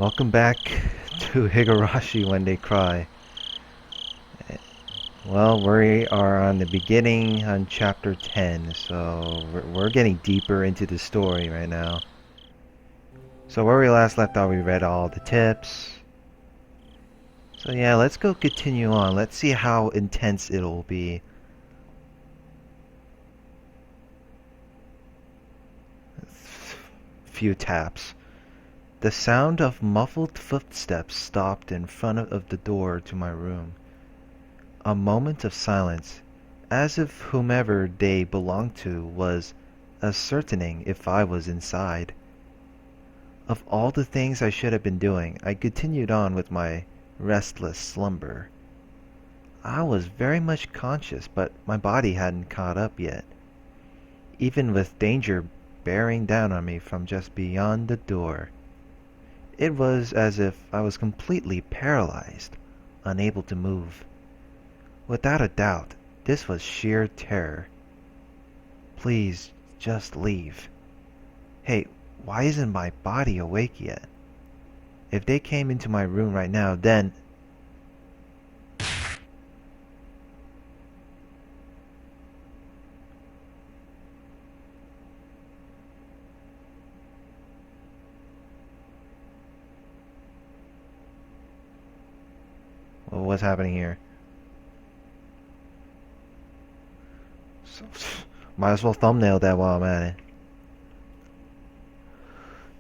Welcome back to Higurashi When They Cry. Well, we are on the beginning on chapter 10, so we're getting deeper into the story right now. So where we last left off, we read all the tips. So yeah, let's go continue on. Let's see how intense it'll be. Few taps. The sound of muffled footsteps stopped in front of the door to my room. A moment of silence, as if whomever they belonged to was ascertaining if I was inside. Of all the things I should have been doing, I continued on with my restless slumber. I was very much conscious, but my body hadn't caught up yet, even with danger bearing down on me from just beyond the door. It was as if I was completely paralyzed, unable to move. Without a doubt, this was sheer terror. Please, just leave. Hey, why isn't my body awake yet? If they came into my room right now, then... Well, what's happening here? So, might as well thumbnail that while I'm at it.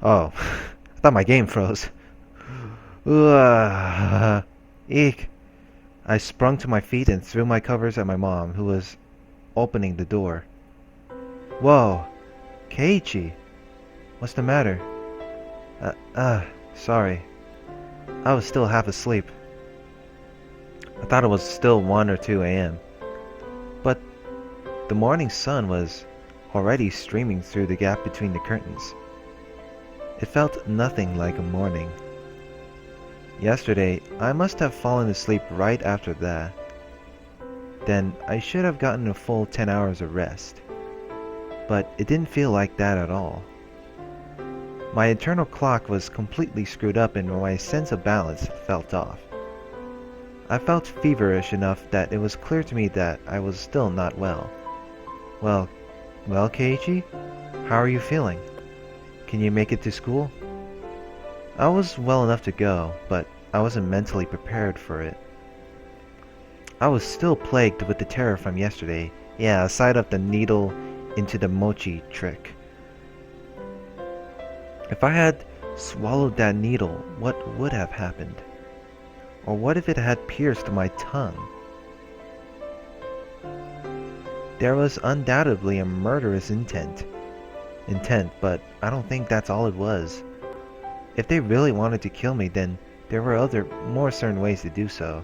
Oh, I thought my game froze. Eek. I sprung to my feet and threw my covers at my mom, who was opening the door. Whoa, Keiichi, what's the matter? Sorry. I was still half asleep. I thought it was still 1 or 2 a.m. But the morning sun was already streaming through the gap between the curtains. It felt nothing like a morning. Yesterday, I must have fallen asleep right after that. Then I should have gotten a full 10 hours of rest. But it didn't feel like that at all. My internal clock was completely screwed up and my sense of balance felt off. I felt feverish enough that it was clear to me that I was still not well. Well, Keiichi? How are you feeling? Can you make it to school? I was well enough to go, but I wasn't mentally prepared for it. I was still plagued with the terror from yesterday. Yeah, aside of the needle into the mochi trick. If I had swallowed that needle, what would have happened? Or what if it had pierced my tongue? There was undoubtedly a murderous intent, but I don't think that's all it was. If they really wanted to kill me, then there were other, more certain ways to do so.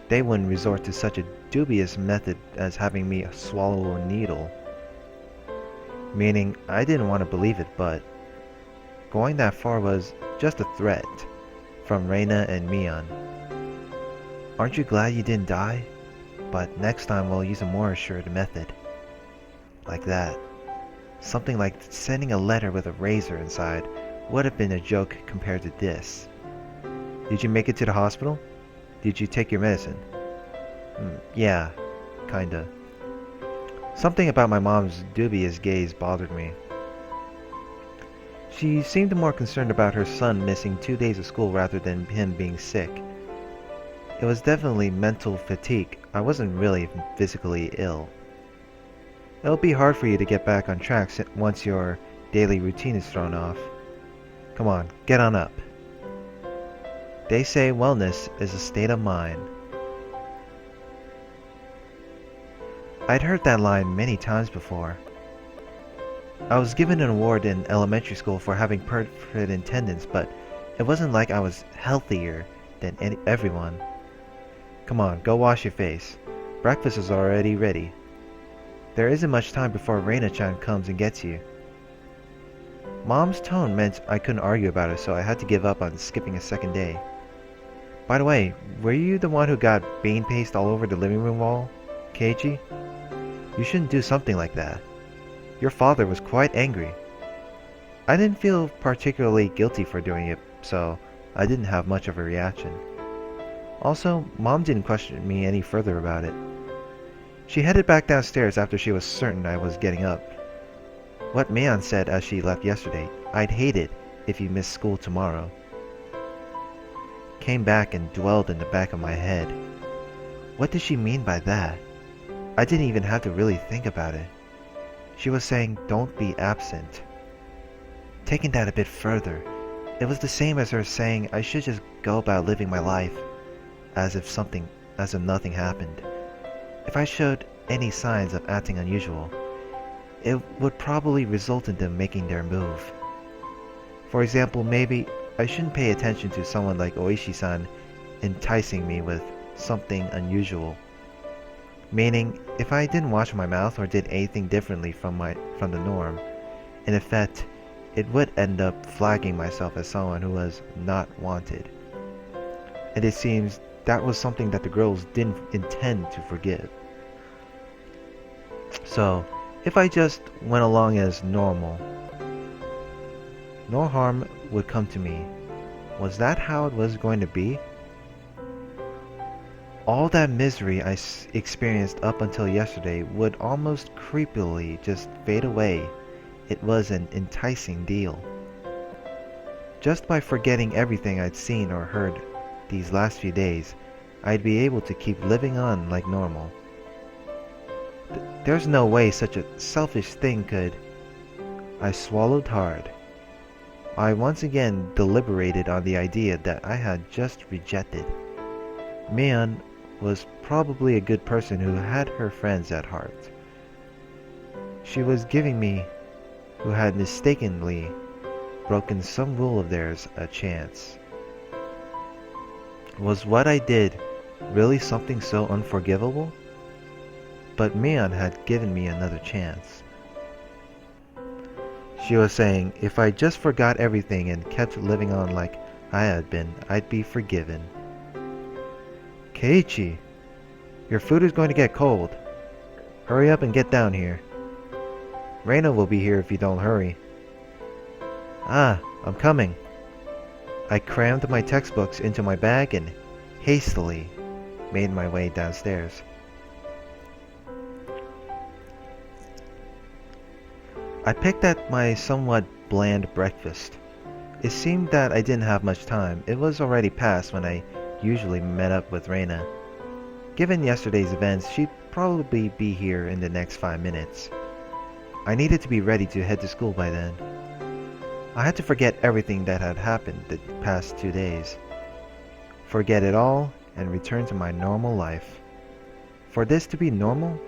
They wouldn't resort to such a dubious method as having me swallow a needle. Meaning, I didn't want to believe it, but going that far was just a threat from Rena and Mion. Aren't you glad you didn't die? But next time we'll use a more assured method. Like that. Something like sending a letter with a razor inside would have been a joke compared to this. Did you make it to the hospital? Did you take your medicine? Yeah, kinda. Something about my mom's dubious gaze bothered me. She seemed more concerned about her son missing 2 days of school rather than him being sick. It was definitely mental fatigue. I wasn't really physically ill. It'll be hard for you to get back on track once your daily routine is thrown off. Come on, get on up. They say wellness is a state of mind. I'd heard that line many times before. I was given an award in elementary school for having perfect attendance, but it wasn't like I was healthier than everyone. Come on, go wash your face. Breakfast is already ready. There isn't much time before Rena-chan comes and gets you. Mom's tone meant I couldn't argue about it, so I had to give up on skipping a second day. By the way, were you the one who got bean paste all over the living room wall, Keiichi? You shouldn't do something like that. Your father was quite angry. I didn't feel particularly guilty for doing it, so I didn't have much of a reaction. Also, Mom didn't question me any further about it. She headed back downstairs after she was certain I was getting up. What Mayon said as she left yesterday, "I'd hate it if you missed school tomorrow," came back and dwelled in the back of my head. What did she mean by that? I didn't even have to really think about it. She was saying, "Don't be absent." Taking that a bit further, it was the same as her saying I should just go about living my life as if nothing happened. If I showed any signs of acting unusual, it would probably result in them making their move. For example, maybe I shouldn't pay attention to someone like Oishi-san enticing me with something unusual. Meaning, if I didn't wash my mouth or did anything differently from the norm, in effect, it would end up flagging myself as someone who was not wanted. And it seems that was something that the girls didn't intend to forgive. So, if I just went along as normal, no harm would come to me. Was that how it was going to be? All that misery I experienced up until yesterday would almost creepily just fade away. It was an enticing deal. Just by forgetting everything I'd seen or heard these last few days, I'd be able to keep living on like normal. There's no way such a selfish thing could. I swallowed hard. I once again deliberated on the idea that I had just rejected. Mion was probably a good person who had her friends at heart. She was giving me, who had mistakenly broken some rule of theirs, a chance. Was what I did really something so unforgivable? But Mion had given me another chance. She was saying if I just forgot everything and kept living on like I had been, I'd be forgiven. Keiichi, your food is going to get cold. Hurry up and get down here. Rena will be here if you don't hurry. Ah, I'm coming. I crammed my textbooks into my bag and hastily made my way downstairs. I picked at my somewhat bland breakfast. It seemed that I didn't have much time. It was already past when I usually met up with Rena. Given yesterday's events, she'd probably be here in the next 5 minutes. I needed to be ready to head to school by then. I had to forget everything that had happened the past 2 days. Forget it all and return to my normal life. For this to be normal,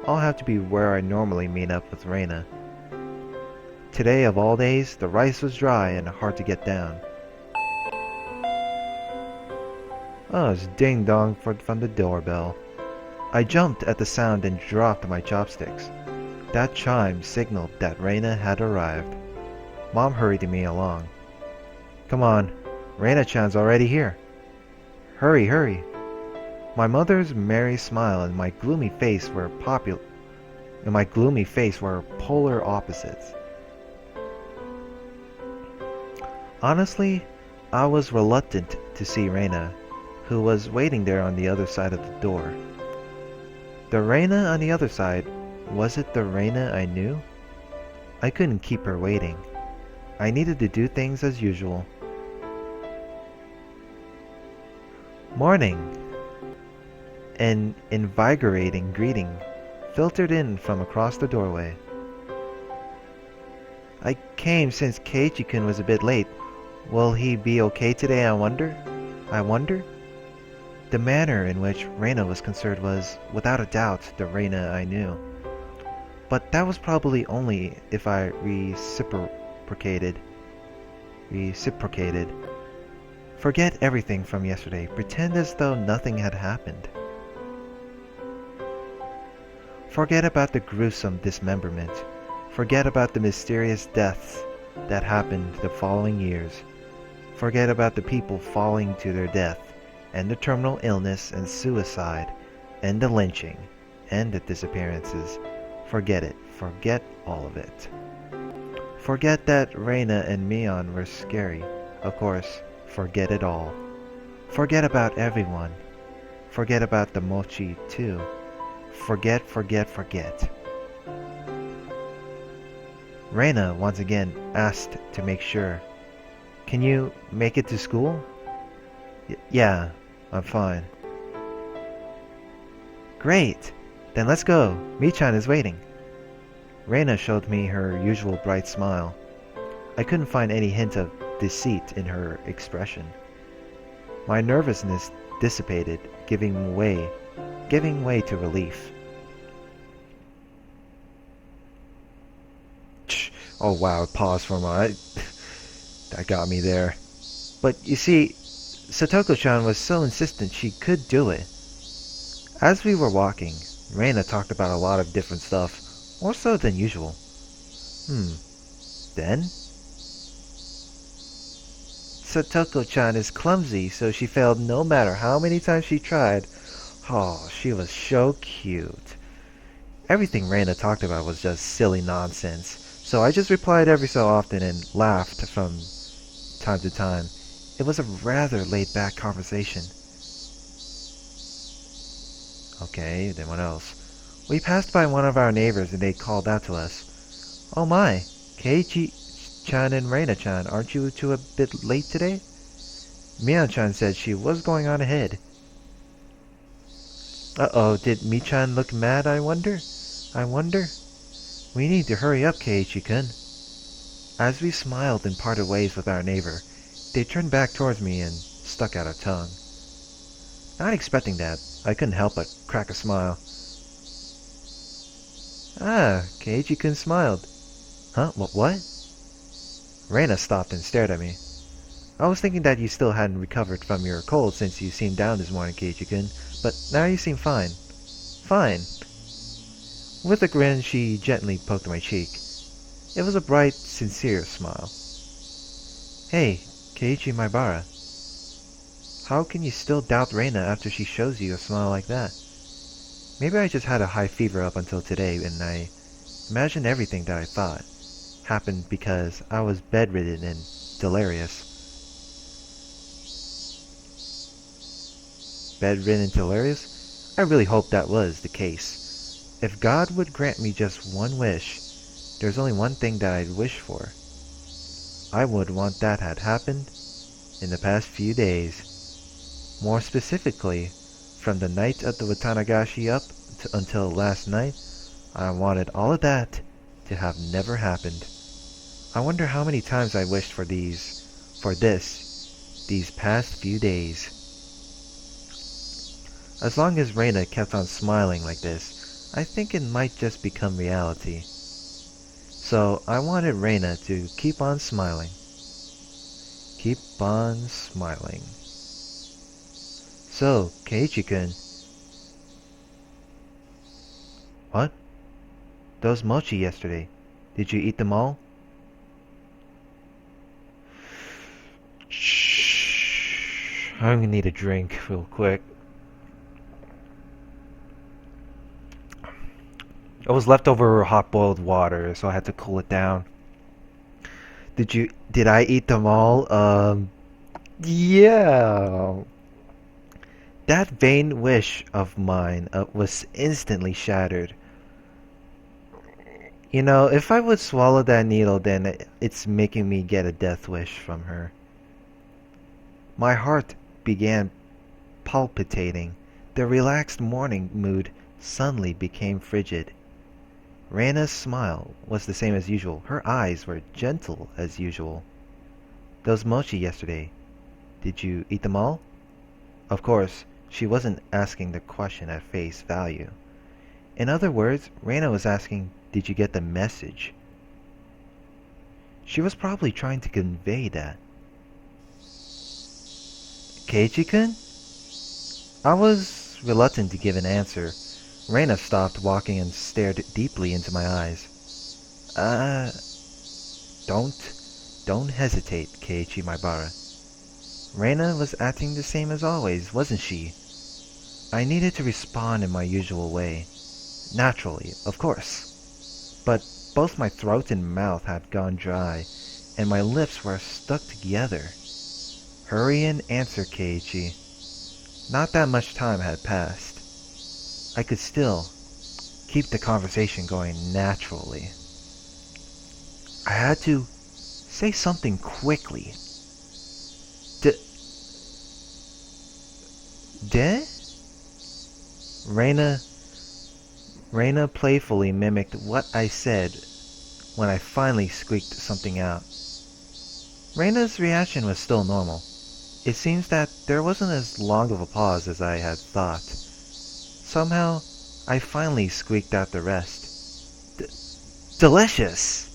I'll have to be where I normally meet up with Rena. Today of all days, the rice was dry and hard to get down. Oh, it's ding-dong from the doorbell. I jumped at the sound and dropped my chopsticks. That chime signaled that Rena had arrived. Mom hurried me along. Come on, Rena-chan's already here. Hurry, hurry. My mother's merry smile and my gloomy face were polar opposites. Honestly, I was reluctant to see Rena, who was waiting there on the other side of the door. The Rena on the other side, was it the Rena I knew? I couldn't keep her waiting. I needed to do things as usual. Morning! An invigorating greeting filtered in from across the doorway. I came since Keiichi-kun was a bit late. Will he be okay today, I wonder? The manner in which Rena was concerned was, without a doubt, the Rena I knew. But that was probably only if I reciprocated. Forget everything from yesterday. Pretend as though nothing had happened. Forget about the gruesome dismemberment. Forget about the mysterious deaths that happened the following years. Forget about the people falling to their death, and the terminal illness and suicide, and the lynching, and the disappearances. Forget it. Forget all of it. Forget that Rena and Mion were scary. Of course, forget it all. Forget about everyone. Forget about the mochi, too. Forget, forget, forget. Rena once again asked to make sure. Can you make it to school? Yeah, I'm fine. Great! Then let's go. Mi-chan is waiting. Rena showed me her usual bright smile. I couldn't find any hint of deceit in her expression. My nervousness dissipated, giving way to relief. Oh wow, pause for a moment. That got me there. But you see, Satoko-chan was so insistent she could do it. As we were walking, Reina talked about a lot of different stuff, more so than usual. Then? Satoko-chan is clumsy, so she failed no matter how many times she tried. Oh, she was so cute. Everything Reina talked about was just silly nonsense, so I just replied every so often and laughed from time to time. It was a rather laid-back conversation. Okay, then what else? We passed by one of our neighbors and they called out to us. Oh my, Keiichi-chan and Reina-chan, aren't you two a bit late today? Mion-chan said she was going on ahead. Uh-oh, did Mi-chan look mad, I wonder? We need to hurry up, Keiichi-kun. As we smiled and parted ways with our neighbor, they turned back towards me and stuck out a tongue. Not expecting that, I couldn't help but crack a smile. Ah, Keiichi-kun smiled. Huh? What? Reina stopped and stared at me. I was thinking that you still hadn't recovered from your cold since you seemed down this morning, Keiichi-kun, but now you seem fine. Fine. With a grin, she gently poked my cheek. It was a bright, sincere smile. Hey, Keiichi Maibara. How can you still doubt Reina after she shows you a smile like that? Maybe I just had a high fever up until today and I imagined everything that I thought happened because I was bedridden and delirious. Bedridden and delirious? I really hope that was the case. If God would grant me just one wish, there's only one thing that I'd wish for. I would want that had happened in the past few days. More specifically, from the night of the Watanagashi up until last night, I wanted all of that to have never happened. I wonder how many times I wished for these past few days. As long as Reina kept on smiling like this, I think it might just become reality. So I wanted Reina to keep on smiling. Keep on smiling. So, Keiichi-kun. What? Those mochi yesterday. Did you eat them all? Shh. I'm gonna need a drink real quick. It was leftover hot-boiled water, so I had to cool it down. Did I eat them all? Yeah. That vain wish of mine was instantly shattered. You know, if I would swallow that needle, then it's making me get a death wish from her. My heart began palpitating. The relaxed morning mood suddenly became frigid. Reina's smile was the same as usual. Her eyes were gentle as usual. Those mochi yesterday, did you eat them all? Of course, she wasn't asking the question at face value. In other words, Reina was asking, did you get the message? She was probably trying to convey that. Keiichi-kun? I was reluctant to give an answer. Reina stopped walking and stared deeply into my eyes. Don't hesitate, Keiichi Maibara. Reina was acting the same as always, wasn't she? I needed to respond in my usual way. Naturally, of course. But both my throat and mouth had gone dry, and my lips were stuck together. Hurry and answer, Keiichi. Not that much time had passed. I could still keep the conversation going naturally. I had to say something quickly. De? Rena playfully mimicked what I said when I finally squeaked something out. Rena's reaction was still normal. It seems that there wasn't as long of a pause as I had thought. Somehow, I finally squeaked out the rest. Delicious!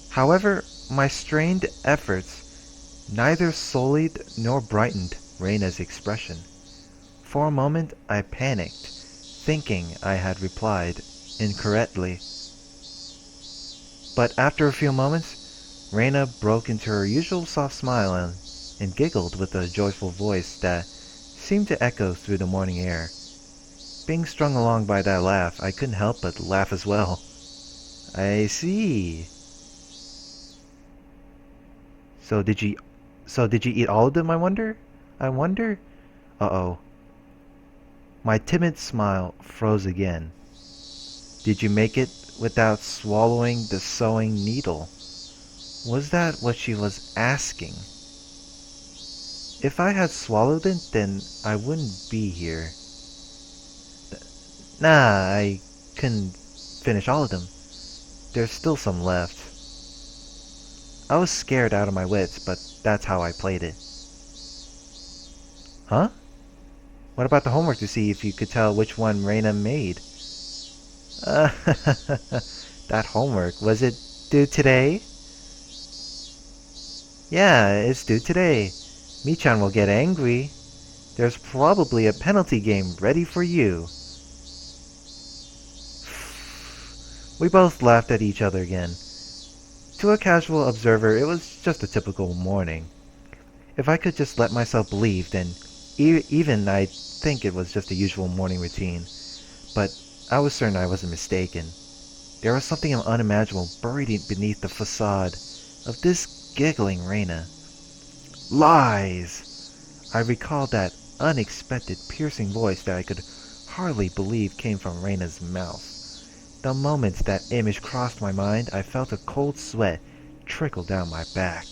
However, my strained efforts neither sullied nor brightened Rena's expression. For a moment I panicked, thinking I had replied incorrectly. But after a few moments, Rena broke into her usual soft smile and giggled with a joyful voice that seemed to echo through the morning air. Being strung along by that laugh, I couldn't help but laugh as well. I see. So did you eat all of them, I wonder? Uh-oh. My timid smile froze again. Did you make it without swallowing the sewing needle? Was that what she was asking? If I had swallowed it, then I wouldn't be here. Nah, I couldn't finish all of them. There's still some left. I was scared out of my wits, but that's how I played it. Huh? What about the homework to see if you could tell which one Rena made? That homework, was it due today? Yeah, it's due today. Mi-chan will get angry. There's probably a penalty game ready for you. We both laughed at each other again. To a casual observer, it was just a typical morning. If I could just let myself believe, then even I'd think it was just a usual morning routine. But I was certain I wasn't mistaken. There was something unimaginable buried beneath the facade of this giggling Rena. Lies! I recalled that unexpected, piercing voice that I could hardly believe came from Rena's mouth. The moment that image crossed my mind, I felt a cold sweat trickle down my back.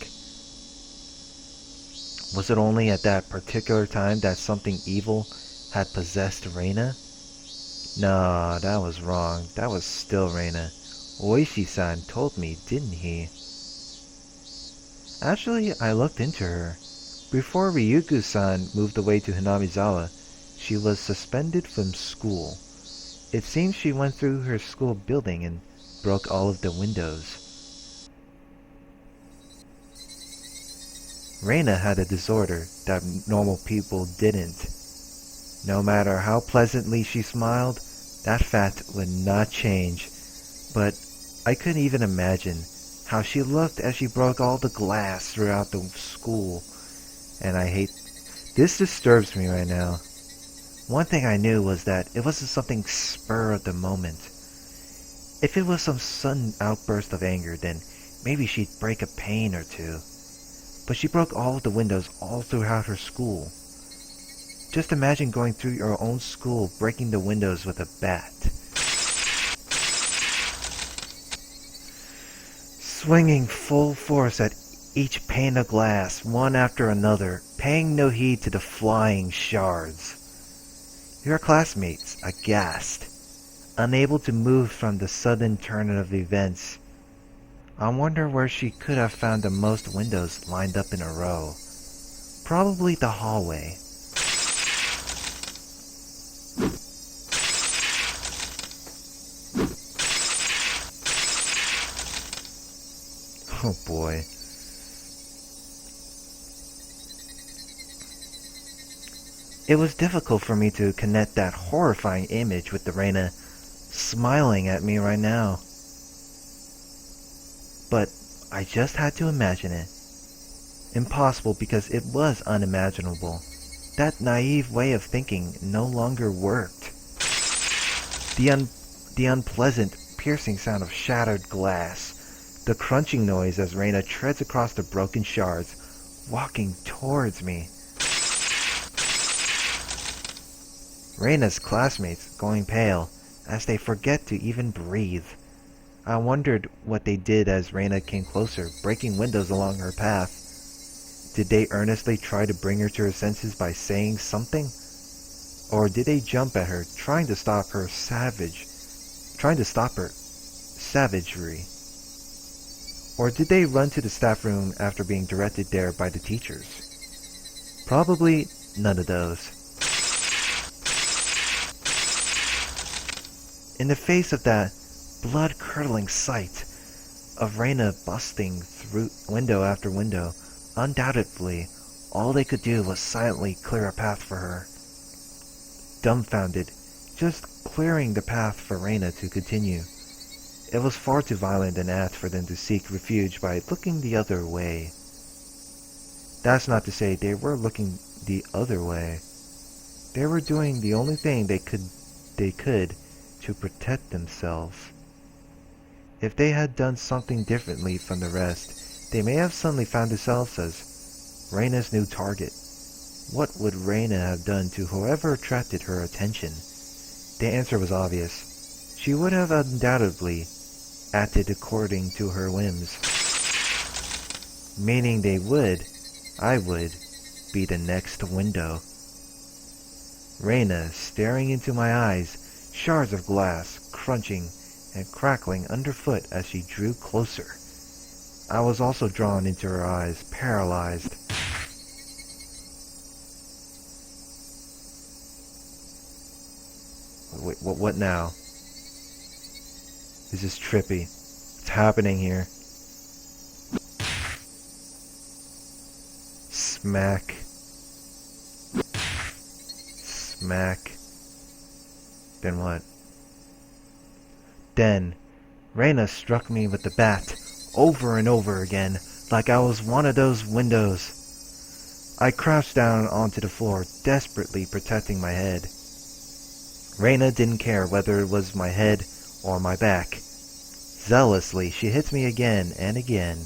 Was it only at that particular time that something evil had possessed Rena? No, that was wrong. That was still Rena. Oishi-san told me, didn't he? Actually, I looked into her. Before Ryugu-san moved away to Hinamizawa, she was suspended from school. It seems she went through her school building and broke all of the windows. Rena had a disorder that normal people didn't. No matter how pleasantly she smiled, that fact would not change. But I couldn't even imagine how she looked as she broke all the glass throughout the school. And I hate... This disturbs me right now. One thing I knew was that it wasn't something spur of the moment. If it was some sudden outburst of anger, then maybe she'd break a pane or two. But she broke all of the windows all throughout her school. Just imagine going through your own school breaking the windows with a bat. Swinging full force at each pane of glass, one after another, paying no heed to the flying shards. Your classmates, aghast, unable to move from the sudden turn of events. I wonder where she could have found the most windows lined up in a row. Probably the hallway. Oh boy. It was difficult for me to connect that horrifying image with the Rena smiling at me right now. But I just had to imagine it. Impossible because it was unimaginable. That naive way of thinking no longer worked. The unpleasant, piercing sound of shattered glass, the crunching noise as Rena treads across the broken shards, walking towards me. Rena's classmates going pale as they forget to even breathe. I wondered what they did as Rena came closer, breaking windows along her path. Did they earnestly try to bring her to her senses by saying something? Or did they jump at her, trying to stop her savagery? Or did they run to the staff room after being directed there by the teachers? Probably none of those. In the face of that blood-curdling sight of Rena busting through window after window, undoubtedly, all they could do was silently clear a path for her. Dumbfounded, just clearing the path for Rena to continue. It was far too violent an act for them to seek refuge by looking the other way. That's not to say they were looking the other way. They were doing the only thing they could to protect themselves. If they had done something differently from the rest, they may have suddenly found themselves as Rena's new target. What would Rena have done to whoever attracted her attention? The answer was obvious. She would have undoubtedly acted according to her whims. Meaning I would, be the next window. Rena staring into my eyes, shards of glass crunching and crackling underfoot as she drew closer. I was also drawn into her eyes, paralyzed. Wait, what now? This is trippy. What's happening here? Smack. Smack. Then what? Then, Rena struck me with the bat, over and over again, like I was one of those windows. I crouched down onto the floor, desperately protecting my head. Rena didn't care whether it was my head or my back. Zealously, she hit me again and again.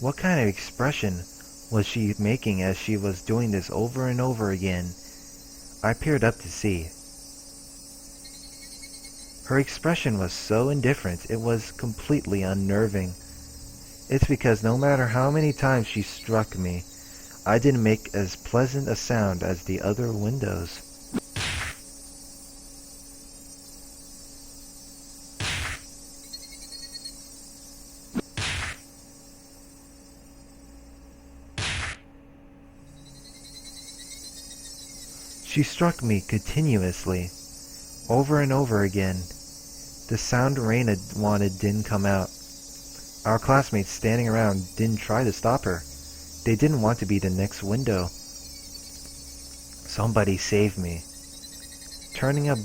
What kind of expression was she making as she was doing this over and over again? I peered up to see. Her expression was so indifferent, it was completely unnerving. It's because no matter how many times she struck me, I didn't make as pleasant a sound as the other windows. She struck me continuously, over and over again. The sound Rena wanted didn't come out. Our classmates standing around didn't try to stop her. They didn't want to be the next window. Somebody save me. Turning a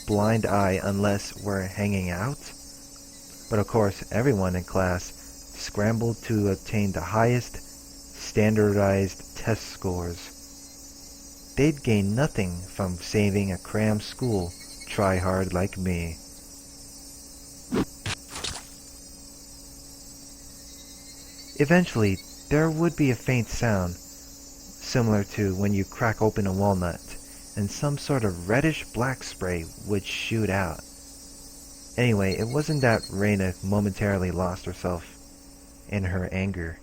blind eye unless we're hanging out? But of course, everyone in class scrambled to obtain the highest standardized test scores. They'd gain nothing from saving a crammed school try-hard like me. Eventually, there would be a faint sound, similar to when you crack open a walnut, and some sort of reddish-black spray would shoot out. Anyway, it wasn't that Rena momentarily lost herself in her anger.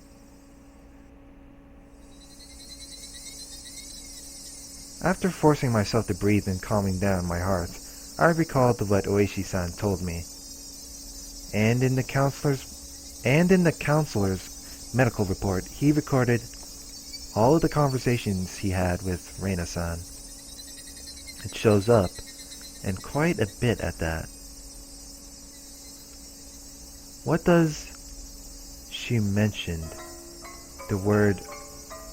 After forcing myself to breathe and calming down my heart, I recalled what Oishi-san told me. And in the counselor's medical report, he recorded all of the conversations he had with Rena-san. It shows up, and quite a bit at that. What does she mention? The word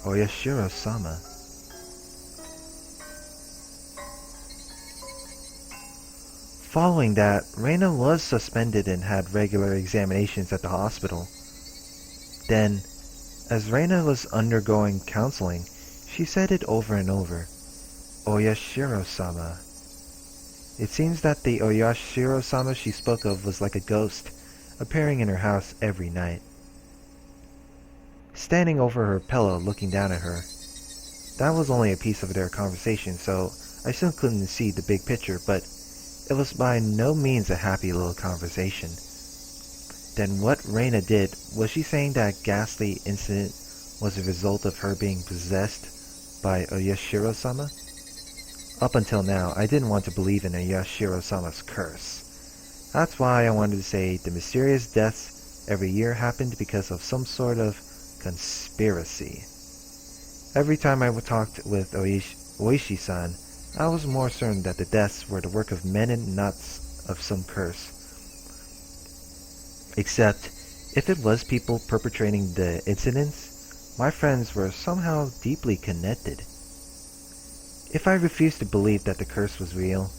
Oyashiro-sama. Following that, Rena was suspended and had regular examinations at the hospital. Then, as Rena was undergoing counseling, she said it over and over. Oyashiro-sama. It seems that the Oyashiro-sama she spoke of was like a ghost, appearing in her house every night. Standing over her pillow looking down at her. That was only a piece of their conversation, so I still couldn't see the big picture, but it was by no means a happy little conversation. Then what Rena did, was she saying that ghastly incident was a result of her being possessed by Oyashiro-sama? Up until now, I didn't want to believe in Oyashiro-sama's curse. That's why I wanted to say the mysterious deaths every year happened because of some sort of conspiracy. Every time I talked with Oishi-san, I was more certain that the deaths were the work of men and not of some curse. Except, if it was people perpetrating the incidents, my friends were somehow deeply connected. If I refused to believe that the curse was real,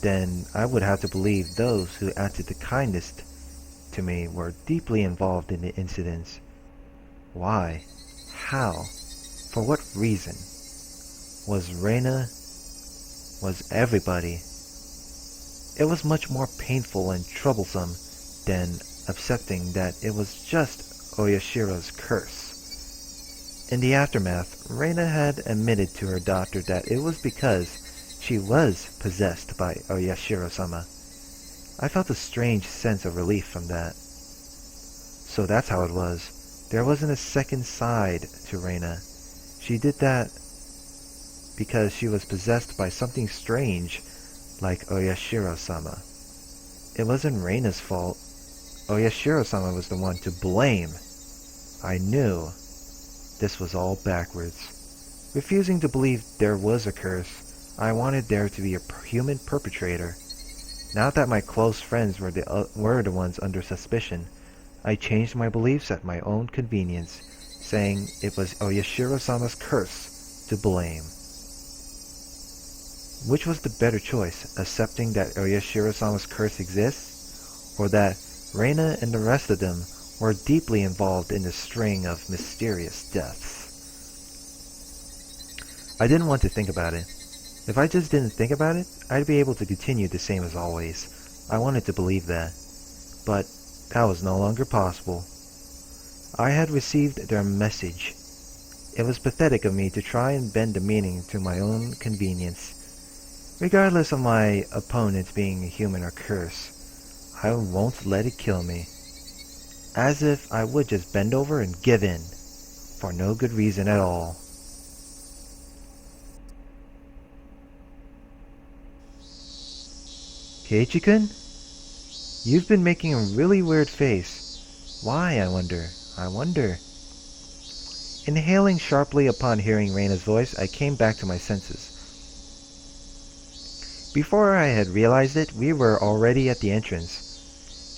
then I would have to believe those who acted the kindest to me were deeply involved in the incidents. Why? How? For what reason? Was Rena? Was everybody? It was much more painful and troublesome than accepting that it was just Oyashiro's curse. In the aftermath, Rena had admitted to her doctor that it was because she was possessed by Oyashiro-sama. I felt a strange sense of relief from that. So that's how it was. There wasn't a second side to Rena. She did that because she was possessed by something strange like Oyashiro-sama. It wasn't Rena's fault. Oyashiro-sama was the one to blame. I knew this was all backwards. Refusing to believe there was a curse, I wanted there to be a human perpetrator. Now that my close friends were the ones under suspicion, I changed my beliefs at my own convenience, saying it was Oyashiro-sama's curse to blame. Which was the better choice, accepting that Oyashiro-sama's curse exists, or that Rena and the rest of them were deeply involved in the string of mysterious deaths? I didn't want to think about it. If I just didn't think about it, I'd be able to continue the same as always. I wanted to believe that. But that was no longer possible. I had received their message. It was pathetic of me to try and bend the meaning to my own convenience. Regardless of my opponent being a human or curse, I won't let it kill me. As if I would just bend over and give in, for no good reason at all. Keiichi-kun? You've been making a really weird face. Why, I wonder? Inhaling sharply upon hearing Rena's voice, I came back to my senses. Before I had realized it, we were already at the entrance.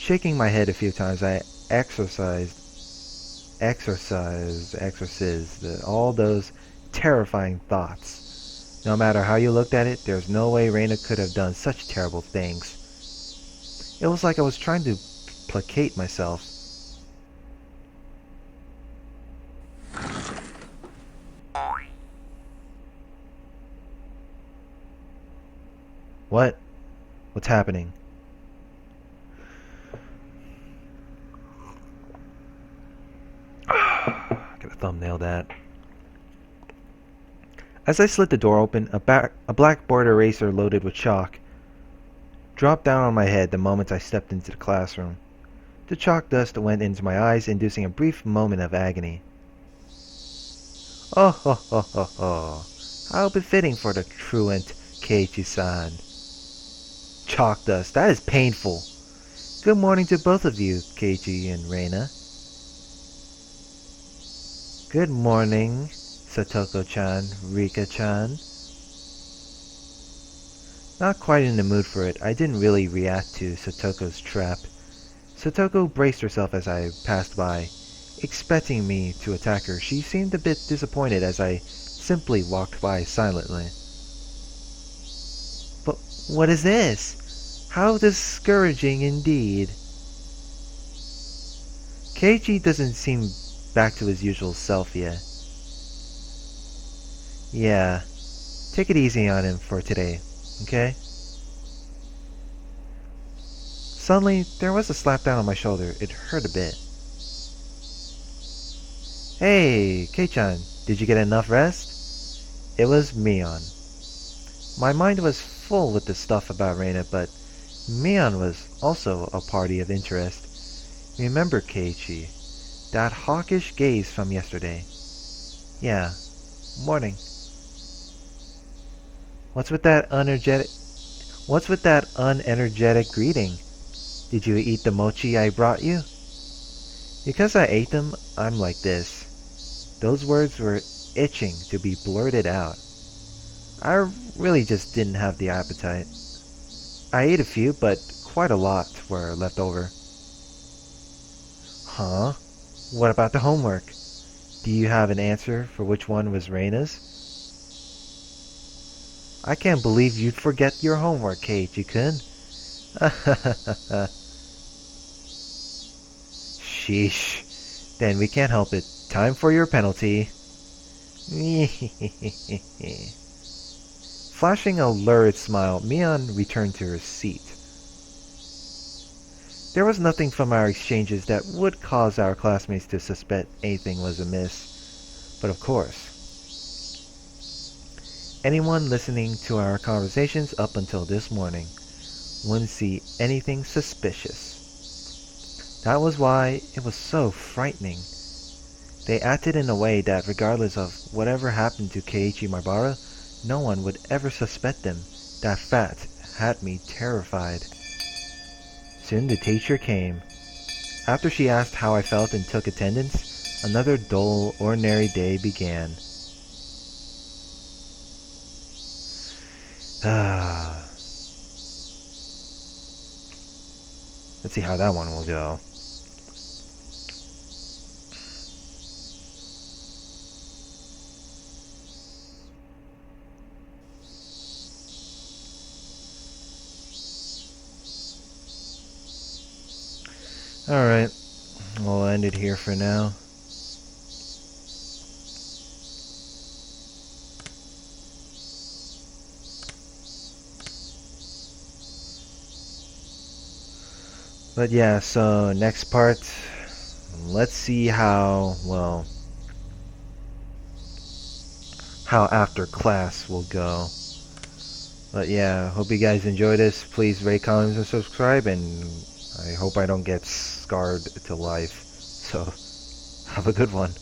Shaking my head a few times, I exorcised all those terrifying thoughts. No matter how you looked at it, there's no way Rena could have done such terrible things. It was like I was trying to placate myself. What? What's happening? Gotta thumbnail that. As I slid the door open, a blackboard eraser loaded with chalk dropped down on my head the moment I stepped into the classroom. The chalk dust went into my eyes, inducing a brief moment of agony. Oh ho ho ho ho. How befitting for the truant Keiichi-san. Chalk dust, that is painful. Good morning to both of you, Keiichi and Rena. Good morning, Satoko-chan, Rika-chan. Not quite in the mood for it, I didn't really react to Satoko's trap. Satoko braced herself as I passed by. Expecting me to attack her, she seemed a bit disappointed as I simply walked by silently. But what is this? How discouraging indeed. Keiichi doesn't seem back to his usual self yet. Yeah, take it easy on him for today, okay? Suddenly, there was a slap down on my shoulder. It hurt a bit. Hey, Kei-chan, did you get enough rest? It was Mion. My mind was full with the stuff about Rena, but Mion was also a party of interest. Remember, Keiichi, that hawkish gaze from yesterday. Yeah, morning. What's with that energetic What's with that unenergetic greeting? Did you eat the mochi I brought you? Because I ate them, I'm like this. Those words were itching to be blurted out. I really just didn't have the appetite. I ate a few, but quite a lot were left over. Huh? What about the homework? Do you have an answer for which one was Reina's? I can't believe you'd forget your homework, Keiichi-kun. Sheesh. Then we can't help it. Time for your penalty. Flashing a lurid smile, Mion returned to her seat. There was nothing from our exchanges that would cause our classmates to suspect anything was amiss. But of course, anyone listening to our conversations up until this morning wouldn't see anything suspicious. That was why it was so frightening. They acted in a way that regardless of whatever happened to Keiichi Maibara, no one would ever suspect them. That fact had me terrified. Soon the teacher came. After she asked how I felt and took attendance, another dull, ordinary day began. Let's see how that one will go. Alright, we'll end it here for now. But yeah, so next part, let's see how, well, how after class will go. But yeah, hope you guys enjoy this. Please rate, comment, and subscribe, and I hope I don't get scarred to life. So, have a good one.